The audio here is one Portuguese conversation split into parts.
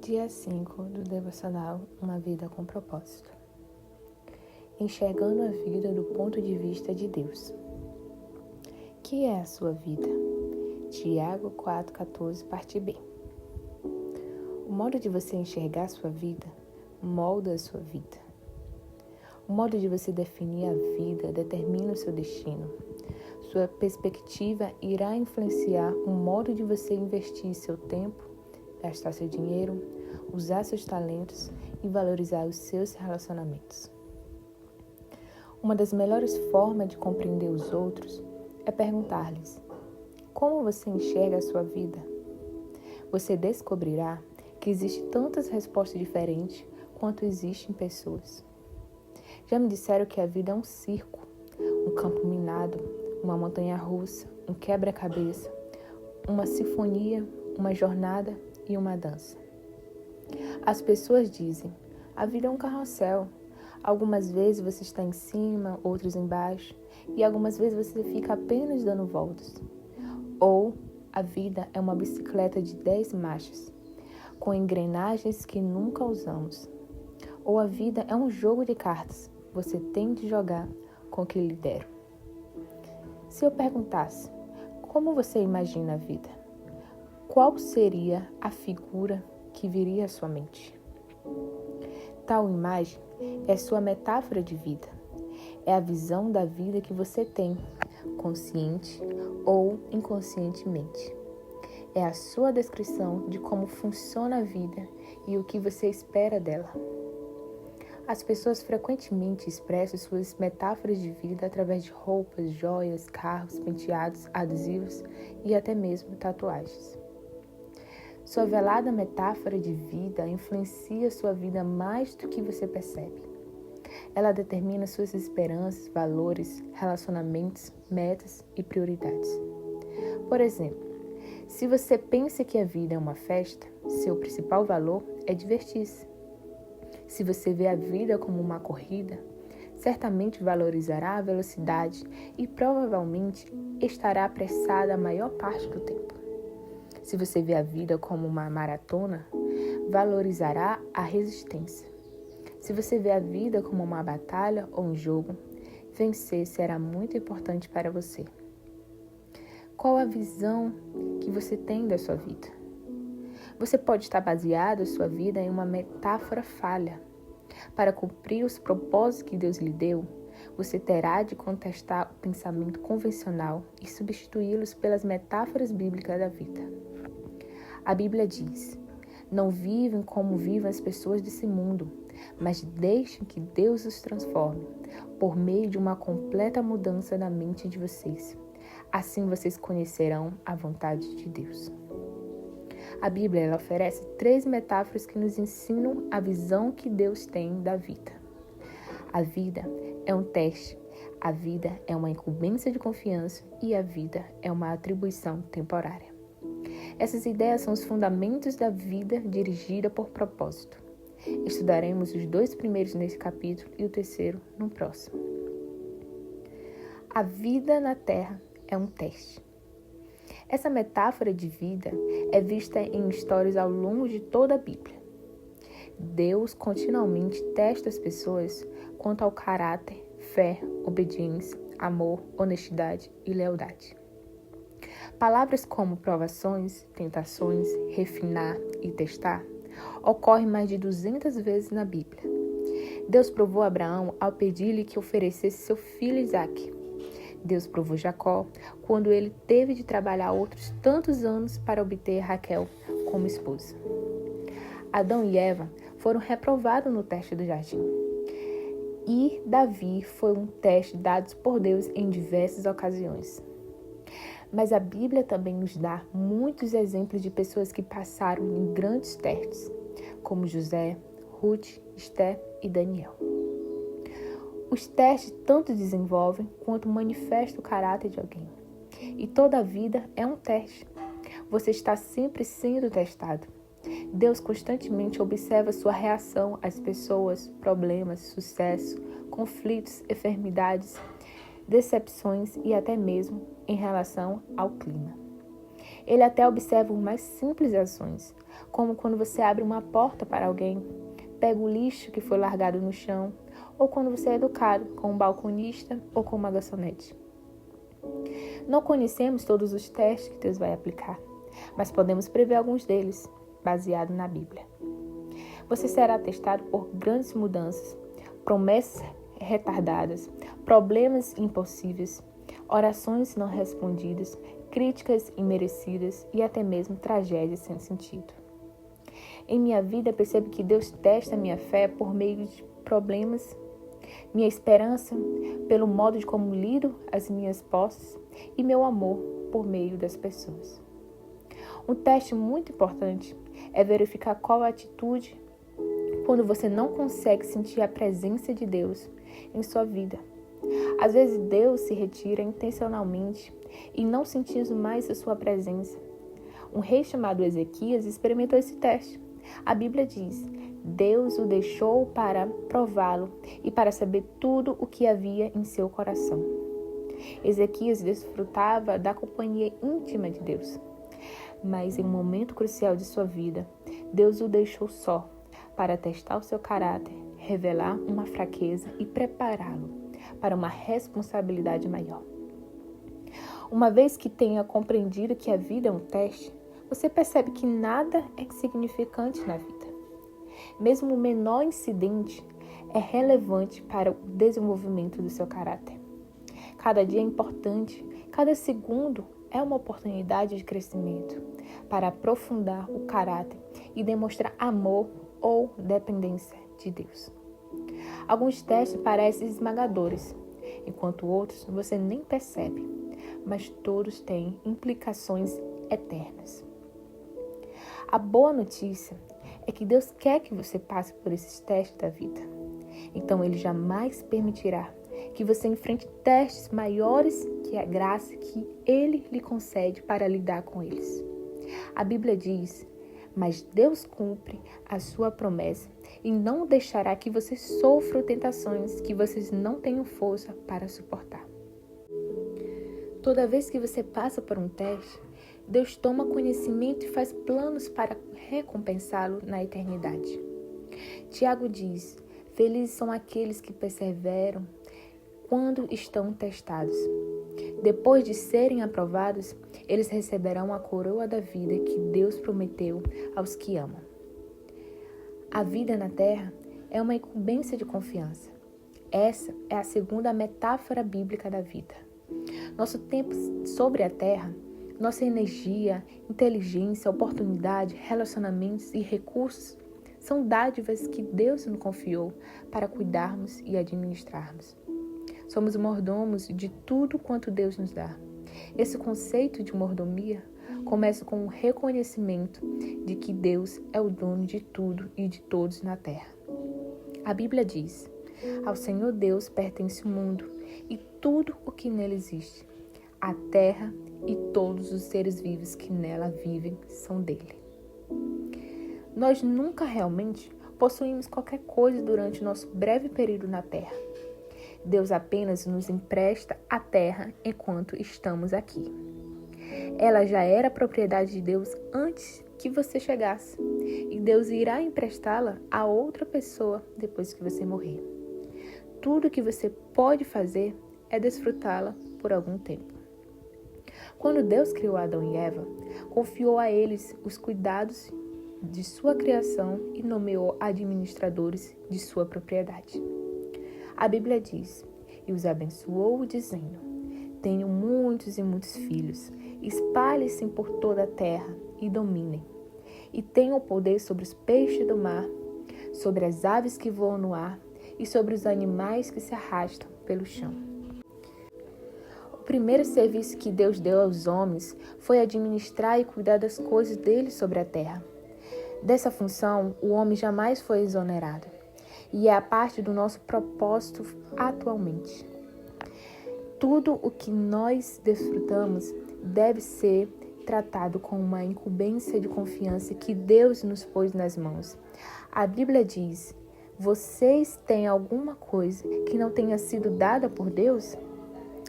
Dia 5 do Devocional Uma Vida com Propósito. Enxergando a vida do ponto de vista de Deus. Que é a sua vida? Tiago 4,14, parte B. O modo de você enxergar a sua vida molda a sua vida. O modo de você definir a vida determina o seu destino. Sua perspectiva irá influenciar o modo de você investir seu tempo, gastar seu dinheiro, usar seus talentos e valorizar os seus relacionamentos. Uma das melhores formas de compreender os outros é perguntar-lhes: como você enxerga a sua vida? Você descobrirá que existem tantas respostas diferentes quanto existem pessoas. Já me disseram que a vida é um circo, um campo minado, uma montanha-russa, um quebra-cabeça, uma sinfonia, uma jornada e uma dança. As pessoas dizem: a vida é um carrossel. Algumas vezes você está em cima, outras embaixo, e algumas vezes você fica apenas dando voltas. Ou a vida é uma bicicleta de 10 marchas, com engrenagens que nunca usamos. Ou a vida é um jogo de cartas, você tem de jogar com o que lhe deram. Se eu perguntasse, como você imagina a vida? Qual seria a figura que viria à sua mente? Tal imagem é sua metáfora de vida. É a visão da vida que você tem, consciente ou inconscientemente. É a sua descrição de como funciona a vida e o que você espera dela. As pessoas frequentemente expressam suas metáforas de vida através de roupas, joias, carros, penteados, adesivos e até mesmo tatuagens. Sua velada metáfora de vida influencia sua vida mais do que você percebe. Ela determina suas esperanças, valores, relacionamentos, metas e prioridades. Por exemplo, se você pensa que a vida é uma festa, seu principal valor é divertir-se. Se você vê a vida como uma corrida, certamente valorizará a velocidade e provavelmente estará apressada a maior parte do tempo. Se você vê a vida como uma maratona, valorizará a resistência. Se você vê a vida como uma batalha ou um jogo, vencer será muito importante para você. Qual a visão que você tem da sua vida? Você pode estar baseado a sua vida em uma metáfora falha. Para cumprir os propósitos que Deus lhe deu, você terá de contestar o pensamento convencional e substituí-los pelas metáforas bíblicas da vida. A Bíblia diz: não vivem como vivem as pessoas desse mundo, mas deixem que Deus os transforme por meio de uma completa mudança na mente de vocês. Assim vocês conhecerão a vontade de Deus. A Bíblia ela oferece 3 metáforas que nos ensinam a visão que Deus tem da vida. A vida é um teste, a vida é uma incumbência de confiança e a vida é uma atribuição temporária. Essas ideias são os fundamentos da vida dirigida por propósito. Estudaremos os 2 primeiros nesse capítulo e o terceiro no próximo. A vida na Terra é um teste. Essa metáfora de vida é vista em histórias ao longo de toda a Bíblia. Deus continuamente testa as pessoas quanto ao caráter, fé, obediência, amor, honestidade e lealdade. Palavras como provações, tentações, refinar e testar ocorrem mais de 200 vezes na Bíblia. Deus provou Abraão ao pedir-lhe que oferecesse seu filho Isaque. Deus provou Jacó quando ele teve de trabalhar outros tantos anos para obter Raquel como esposa. Adão e Eva foram reprovados no teste do jardim. E Davi foi um teste dado por Deus em diversas ocasiões. Mas a Bíblia também nos dá muitos exemplos de pessoas que passaram em grandes testes, como José, Ruth, Esté e Daniel. Os testes tanto desenvolvem quanto manifestam o caráter de alguém. E toda a vida é um teste. Você está sempre sendo testado. Deus constantemente observa sua reação às pessoas, problemas, sucesso, conflitos, enfermidades, decepções e até mesmo em relação ao clima. Ele até observa as mais simples ações, como quando você abre uma porta para alguém, pega o lixo que foi largado no chão, ou quando você é educado com um balconista ou com uma garçonete. Não conhecemos todos os testes que Deus vai aplicar, mas podemos prever alguns deles, baseado na Bíblia. Você será testado por grandes mudanças, promessas retardadas, problemas impossíveis, orações não respondidas, críticas imerecidas e até mesmo tragédias sem sentido. Em minha vida, percebo que Deus testa minha fé por meio de problemas, minha esperança pelo modo de como lido as minhas posses e meu amor por meio das pessoas. Um teste muito importante é verificar qual a atitude quando você não consegue sentir a presença de Deus em sua vida. Às vezes Deus se retira intencionalmente e não sentimos mais a sua presença. Um rei chamado Ezequias experimentou esse teste. A Bíblia diz: Deus o deixou para prová-lo e para saber tudo o que havia em seu coração. Ezequias desfrutava da companhia íntima de Deus. Mas em um momento crucial de sua vida, Deus o deixou só para testar o seu caráter, revelar uma fraqueza e prepará-lo para uma responsabilidade maior. Uma vez que tenha compreendido que a vida é um teste, você percebe que nada é insignificante na vida. Mesmo o menor incidente é relevante para o desenvolvimento do seu caráter. Cada dia é importante, cada segundo é uma oportunidade de crescimento para aprofundar o caráter e demonstrar amor ou dependência de Deus. Alguns testes parecem esmagadores, enquanto outros você nem percebe, mas todos têm implicações eternas. A boa notícia é que Deus quer que você passe por esses testes da vida. Então Ele jamais permitirá que você enfrente testes maiores que a graça que Ele lhe concede para lidar com eles. A Bíblia diz: mas Deus cumpre a sua promessa e não deixará que você sofra tentações que vocês não tenham força para suportar. Toda vez que você passa por um teste, Deus toma conhecimento e faz planos para recompensá-lo na eternidade. Tiago diz: felizes são aqueles que perseveram quando estão testados. Depois de serem aprovados, eles receberão a coroa da vida que Deus prometeu aos que amam. A vida na terra é uma incumbência de confiança. Essa é a segunda metáfora bíblica da vida. Nosso tempo sobre a terra, nossa energia, inteligência, oportunidade, relacionamentos e recursos são dádivas que Deus nos confiou para cuidarmos e administrarmos. Somos mordomos de tudo quanto Deus nos dá. Esse conceito de mordomia começa com o reconhecimento de que Deus é o dono de tudo e de todos na terra. A Bíblia diz: ao Senhor Deus pertence o mundo e tudo o que nele existe. A terra e todos os seres vivos que nela vivem são dele. Nós nunca realmente possuímos qualquer coisa durante o nosso breve período na terra. Deus apenas nos empresta a terra enquanto estamos aqui. Ela já era propriedade de Deus antes que você chegasse, e Deus irá emprestá-la a outra pessoa depois que você morrer. Tudo que você pode fazer é desfrutá-la por algum tempo. Quando Deus criou Adão e Eva, confiou a eles os cuidados de sua criação e nomeou administradores de sua propriedade. A Bíblia diz: e os abençoou, dizendo: tenham muitos e muitos filhos, espalhem-se por toda a terra e dominem. E tenham o poder sobre os peixes do mar, sobre as aves que voam no ar e sobre os animais que se arrastam pelo chão. O primeiro serviço que Deus deu aos homens foi administrar e cuidar das coisas dele sobre a terra. Dessa função, o homem jamais foi exonerado. E é a parte do nosso propósito atualmente. Tudo o que nós desfrutamos deve ser tratado com uma incumbência de confiança que Deus nos pôs nas mãos. A Bíblia diz: vocês têm alguma coisa que não tenha sido dada por Deus?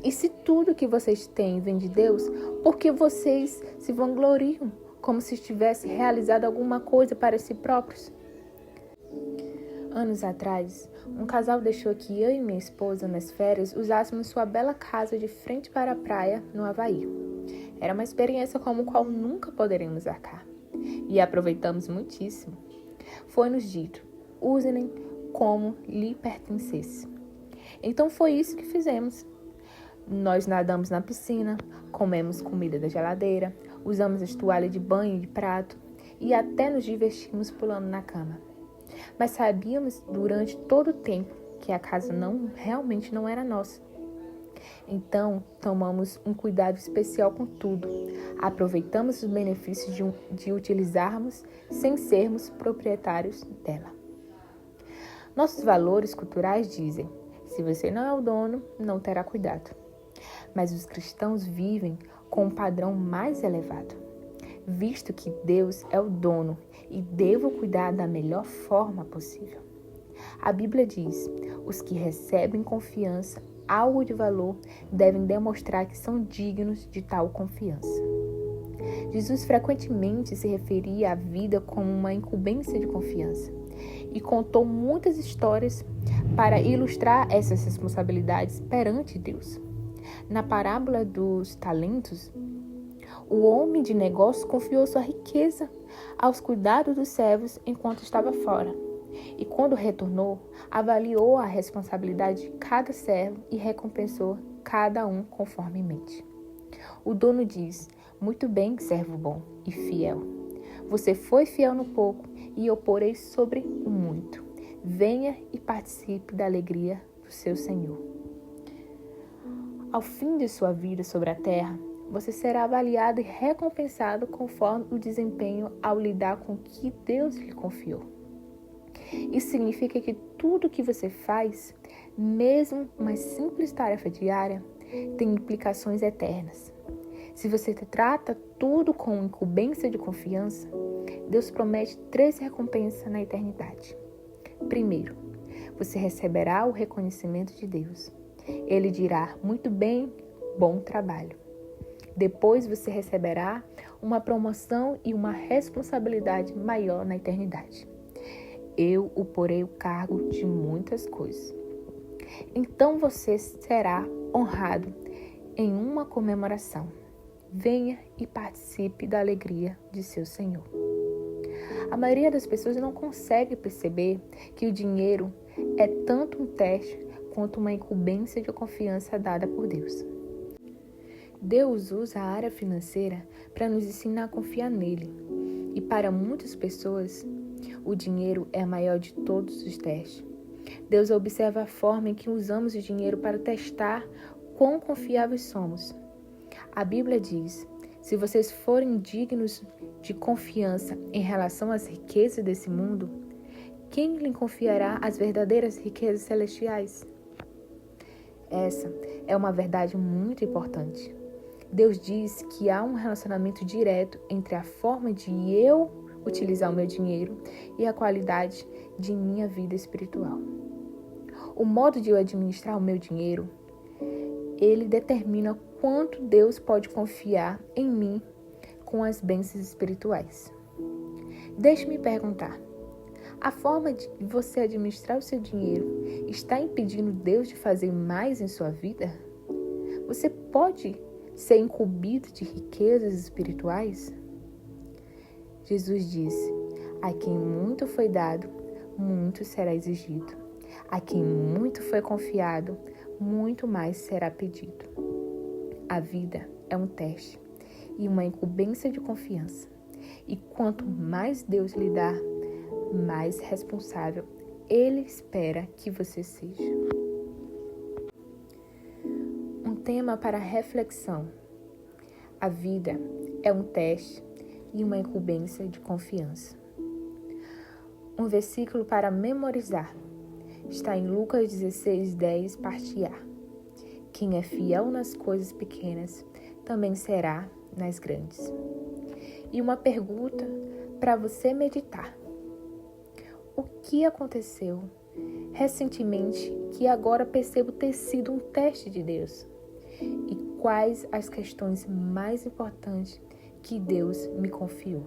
E se tudo que vocês têm vem de Deus, por que vocês se vangloriam como se tivessem realizado alguma coisa para si próprios? Anos atrás, um casal deixou que eu e minha esposa, nas férias, usássemos sua bela casa de frente para a praia, no Havaí. Era uma experiência como a qual nunca poderíamos arcar. E aproveitamos muitíssimo. Foi-nos dito, usem como lhe pertencesse. Então foi isso que fizemos. Nós nadamos na piscina, comemos comida da geladeira, usamos as toalhas de banho e de prato e até nos divertimos pulando na cama. Mas sabíamos durante todo o tempo que a casa realmente não era nossa. Então, tomamos um cuidado especial com tudo. Aproveitamos os benefícios de utilizarmos sem sermos proprietários dela. Nossos valores culturais dizem, se você não é o dono, não terá cuidado. Mas os cristãos vivem com um padrão mais elevado, visto que Deus é o dono e devo cuidar da melhor forma possível. A Bíblia diz, os que recebem confiança, algo de valor, devem demonstrar que são dignos de tal confiança. Jesus frequentemente se referia à vida como uma incumbência de confiança e contou muitas histórias para ilustrar essas responsabilidades perante Deus. Na parábola dos talentos, o homem de negócio confiou sua riqueza aos cuidados dos servos enquanto estava fora. E quando retornou, avaliou a responsabilidade de cada servo e recompensou cada um conformemente. O dono diz, muito bem, servo bom e fiel. Você foi fiel no pouco e eu porei sobre o muito. Venha e participe da alegria do seu Senhor. Ao fim de sua vida sobre a terra, você será avaliado e recompensado conforme o desempenho ao lidar com o que Deus lhe confiou. Isso significa que tudo que você faz, mesmo uma simples tarefa diária, tem implicações eternas. Se você trata tudo com incumbência de confiança, Deus promete 3 recompensas na eternidade. Primeiro, você receberá o reconhecimento de Deus. Ele dirá, muito bem, bom trabalho. Depois você receberá uma promoção e uma responsabilidade maior na eternidade. Eu o porei o cargo de muitas coisas. Então você será honrado em uma comemoração. Venha e participe da alegria de seu Senhor. A maioria das pessoas não consegue perceber que o dinheiro é tanto um teste quanto uma incumbência de confiança dada por Deus. Deus usa a área financeira para nos ensinar a confiar nele. E para muitas pessoas, o dinheiro é a maior de todos os testes. Deus observa a forma em que usamos o dinheiro para testar quão confiáveis somos. A Bíblia diz, se vocês forem dignos de confiança em relação às riquezas desse mundo, quem lhe confiará as verdadeiras riquezas celestiais? Essa é uma verdade muito importante. Deus diz que há um relacionamento direto entre a forma de eu utilizar o meu dinheiro e a qualidade de minha vida espiritual. O modo de eu administrar o meu dinheiro, ele determina quanto Deus pode confiar em mim com as bênçãos espirituais. Deixe-me perguntar, a forma de você administrar o seu dinheiro está impedindo Deus de fazer mais em sua vida? Você pode ser incumbido de riquezas espirituais? Jesus disse, a quem muito foi dado, muito será exigido. A quem muito foi confiado, muito mais será pedido. A vida é um teste e uma incumbência de confiança. E quanto mais Deus lhe dá, mais responsável Ele espera que você seja. Um tema para reflexão. A vida é um teste e uma incumbência de confiança. Um versículo para memorizar. Está em Lucas 16:10, parte A. Quem é fiel nas coisas pequenas, também será nas grandes. E uma pergunta para você meditar. O que aconteceu recentemente que agora percebo ter sido um teste de Deus? e quais as questões mais importantes que Deus me confiou.